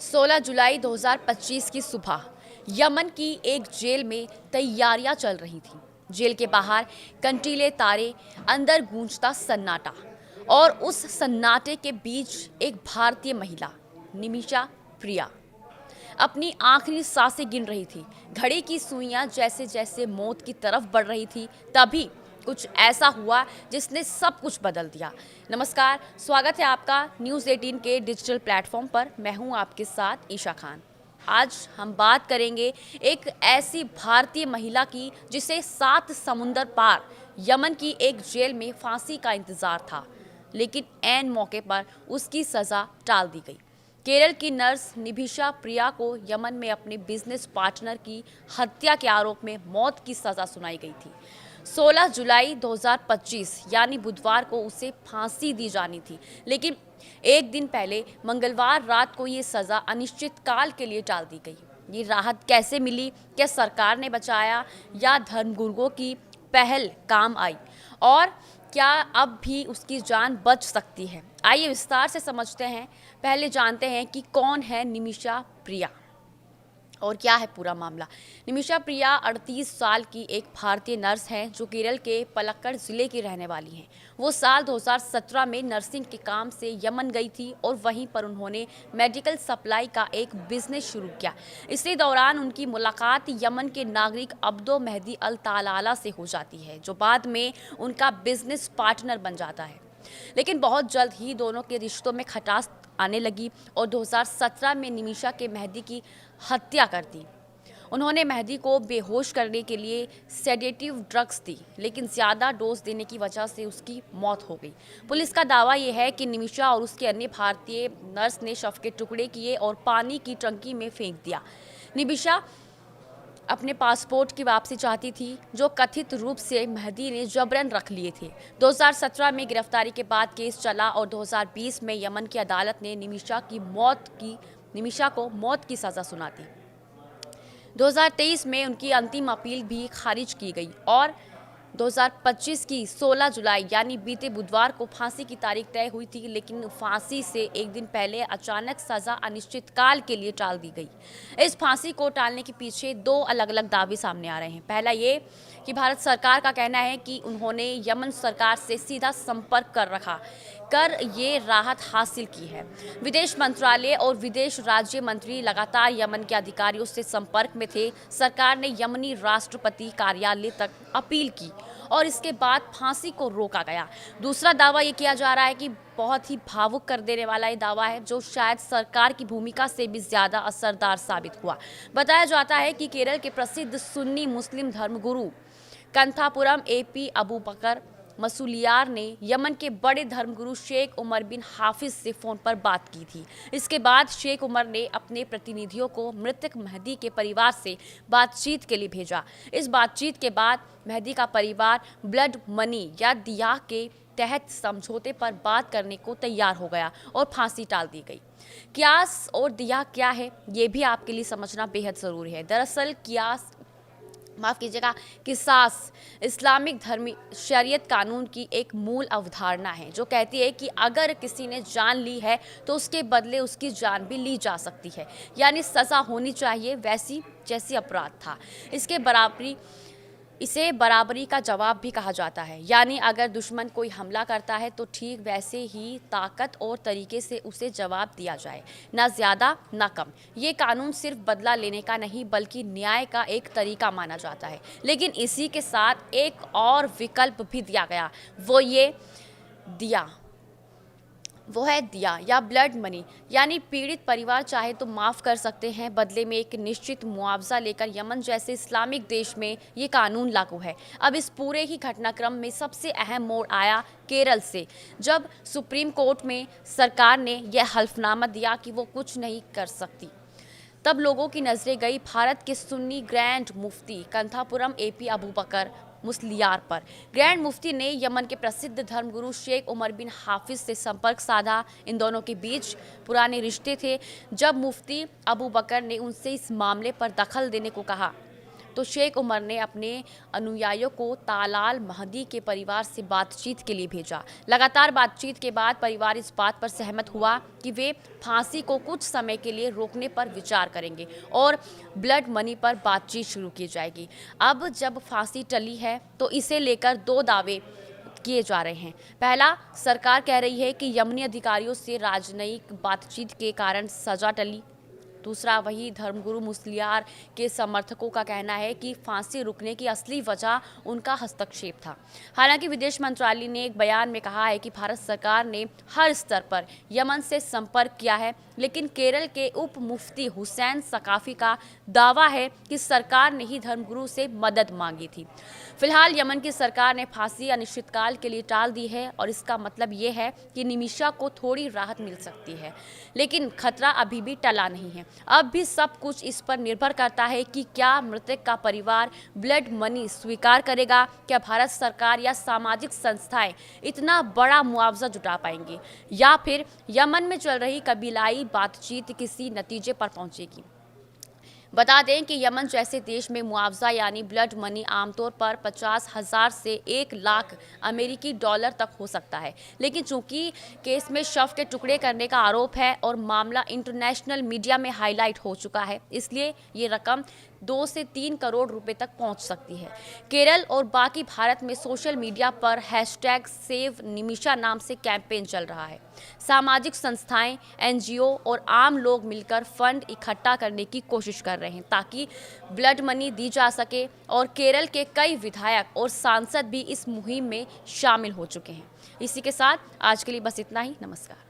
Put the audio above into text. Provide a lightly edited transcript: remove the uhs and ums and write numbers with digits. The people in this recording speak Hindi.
16 जुलाई 2025 की सुबह यमन की एक जेल में तैयारियां चल रही थीं। जेल के बाहर कंटीले तारे, अंदर गूंजता सन्नाटा और उस सन्नाटे के बीच एक भारतीय महिला निमिषा प्रिया अपनी आखिरी सांसें गिन रही थी। घड़ी की सुइयां जैसे जैसे मौत की तरफ बढ़ रही थी, तभी कुछ ऐसा हुआ जिसने सब कुछ बदल दिया। नमस्कार, स्वागत है आपका न्यूज़ 18 के डिजिटल प्लेटफॉर्म पर। मैं हूं आपके साथ ईशा खान। आज हम बात करेंगे एक ऐसी भारतीय महिला की जिसे 7 समुंदर पार यमन की एक जेल में फांसी का इंतजार था, लेकिन ऐन मौके पर उसकी सजा टाल दी गई। केरल की नर्स निमिषा प्रिया को यमन में अपने बिजनेस पार्टनर की हत्या के आरोप में मौत की सजा सुनाई गई थी। 16 जुलाई 2025 यानी बुधवार को उसे फांसी दी जानी थी, लेकिन एक दिन पहले मंगलवार रात को ये सजा अनिश्चितकाल के लिए टाल दी गई। ये राहत कैसे मिली? क्या सरकार ने बचाया या धर्मगुरुओं की पहल काम आई? और क्या अब भी उसकी जान बच सकती है? आइए विस्तार से समझते हैं। पहले जानते हैं कि कौन है निमिषा प्रिया और क्या है पूरा मामला। निमिषा प्रिया 38 साल की एक भारतीय नर्स हैं जो केरल के पलक्कड़ जिले की रहने वाली हैं। वो साल 2017 में नर्सिंग के काम से यमन गई थी और वहीं पर उन्होंने मेडिकल सप्लाई का एक बिजनेस शुरू किया। इसी दौरान उनकी मुलाकात यमन के नागरिक अब्दो मेहदी अल तालाला से हो जाती है, जो बाद में उनका बिजनेस पार्टनर बन जाता है। लेकिन बहुत जल्द ही दोनों के रिश्तों में खटास आने लगी और 2017 में निमिषा के मेहदी की हत्या कर दी। उन्होंने मेहदी को बेहोश करने के लिए सेडेटिव ड्रग्स दी, लेकिन ज़्यादा डोज देने की वजह से उसकी मौत हो गई। पुलिस का दावा यह है कि निमिषा और उसके अन्य भारतीय नर्स ने शव के टुकड़े किए और पानी की टंकी में फेंक दिया। निमिषा अपने पासपोर्ट की वापसी चाहती थी, जो कथित रूप से मेहदी ने जबरन रख लिए थे। 2017 में गिरफ्तारी के बाद केस चला और 2020 में यमन की अदालत ने निमिषा को मौत की सजा सुना दी। 2023 में उनकी अंतिम अपील भी खारिज की गई और 2025 की 16 जुलाई यानी बीते बुधवार को फांसी की तारीख तय हुई थी, लेकिन फांसी से एक दिन पहले अचानक सजा अनिश्चितकाल के लिए टाल दी गई। इस फांसी को टालने के पीछे 2 अलग अलग दावे सामने आ रहे हैं। पहला ये कि भारत सरकार का कहना है कि उन्होंने यमन सरकार से सीधा संपर्क कर ये राहत हासिल की है। विदेश मंत्रालय और विदेश राज्य मंत्री लगातार यमन के अधिकारियों से संपर्क में थे। सरकार ने यमनी राष्ट्रपति कार्यालय तक अपील की और इसके बाद फांसी को रोका गया। दूसरा दावा ये किया जा रहा है कि बहुत ही भावुक कर देने वाला ये दावा है, जो शायद सरकार की भूमिका से भी ज्यादा असरदार साबित हुआ। बताया जाता है कि केरल के प्रसिद्ध सुन्नी मुस्लिम धर्मगुरु कंथापुरम एपी अबू बकर मसूलियार ने यमन के बड़े धर्मगुरु शेख उमर बिन हाफिज से फ़ोन पर बात की थी। इसके बाद शेख उमर ने अपने प्रतिनिधियों को मृतक मेहदी के परिवार से बातचीत के लिए भेजा। इस बातचीत के बाद मेहदी का परिवार ब्लड मनी या दिया के तहत समझौते पर बात करने को तैयार हो गया और फांसी टाल दी गई। कियास और दिया क्या है, ये भी आपके लिए समझना बेहद ज़रूरी है। दरअसल किसास इस्लामिक धर्मी शरीयत कानून की एक मूल अवधारणा है, जो कहती है कि अगर किसी ने जान ली है तो उसके बदले उसकी जान भी ली जा सकती है, यानी सज़ा होनी चाहिए वैसी जैसी अपराध था। इसे बराबरी का जवाब भी कहा जाता है, यानी अगर दुश्मन कोई हमला करता है तो ठीक वैसे ही ताकत और तरीके से उसे जवाब दिया जाए, ना ज़्यादा ना कम। ये कानून सिर्फ बदला लेने का नहीं बल्कि न्याय का एक तरीका माना जाता है। लेकिन इसी के साथ एक और विकल्प भी दिया गया, वो है दिया या ब्लड मनी, यानी पीड़ित परिवार चाहे तो माफ़ कर सकते हैं, बदले में एक निश्चित मुआवजा लेकर। यमन जैसे इस्लामिक देश में ये कानून लागू है। अब इस पूरे ही घटनाक्रम में सबसे अहम मोड़ आया केरल से, जब सुप्रीम कोर्ट में सरकार ने यह हल्फनामा दिया कि वो कुछ नहीं कर सकती। तब लोगों की नज़रें गई भारत के सुन्नी ग्रैंड मुफ्ती कंथापुरम एपी अबू बकर मुस्लियार पर। ग्रैंड मुफ्ती ने यमन के प्रसिद्ध धर्मगुरु शेख उमर बिन हाफिज से संपर्क साधा। इन दोनों के बीच पुराने रिश्ते थे। जब मुफ्ती अबू बकर ने उनसे इस मामले पर दखल देने को कहा तो शेख उमर ने अपने अनुयायियों को तालाल महदी के परिवार से बातचीत के लिए भेजा। लगातार बातचीत के बाद परिवार इस बात पर सहमत हुआ कि वे फांसी को कुछ समय के लिए रोकने पर विचार करेंगे और ब्लड मनी पर बातचीत शुरू की जाएगी। अब जब फांसी टली है तो इसे लेकर दो दावे किए जा रहे हैं। पहला, सरकार कह रही है कि यमनी अधिकारियों से राजनयिक बातचीत के कारण सजा टली। दूसरा, वही धर्मगुरु मुस्लियार के समर्थकों का कहना है कि फांसी रुकने की असली वजह उनका हस्तक्षेप था। हालांकि विदेश मंत्रालय ने एक बयान में कहा है कि भारत सरकार ने हर स्तर पर यमन से संपर्क किया है, लेकिन केरल के उप मुफ्ती हुसैन सकाफी का दावा है कि सरकार ने ही धर्मगुरु से मदद मांगी थी। फिलहाल यमन की सरकार ने फांसी अनिश्चितकाल के लिए टाल दी है और इसका मतलब ये है कि निमिषा को थोड़ी राहत मिल सकती है, लेकिन खतरा अभी भी टला नहीं है। अब भी सब कुछ इस पर निर्भर करता है कि क्या मृतक का परिवार ब्लड मनी स्वीकार करेगा, क्या भारत सरकार या सामाजिक संस्थाएं इतना बड़ा मुआवजा जुटा पाएंगी, या फिर यमन में चल रही कबीलाई बातचीत किसी नतीजे पर पहुंचेगी। बता दें कि यमन जैसे देश में मुआवजा यानी ब्लड मनी आमतौर पर 50,000 से 1 लाख अमेरिकी डॉलर तक हो सकता है, लेकिन चूंकि केस में शव के टुकड़े करने का आरोप है और मामला इंटरनेशनल मीडिया में हाईलाइट हो चुका है, इसलिए ये रकम 2 से 3 करोड़ रुपए तक पहुंच सकती है। केरल और बाकी भारत में सोशल मीडिया पर #सेव निमिषा नाम से कैंपेन चल रहा है। सामाजिक संस्थाएं, NGO और आम लोग मिलकर फंड इकट्ठा करने की कोशिश कर रहे हैं ताकि ब्लड मनी दी जा सके, और केरल के कई विधायक और सांसद भी इस मुहिम में शामिल हो चुके हैं। इसी के साथ आज के लिए बस इतना ही। नमस्कार।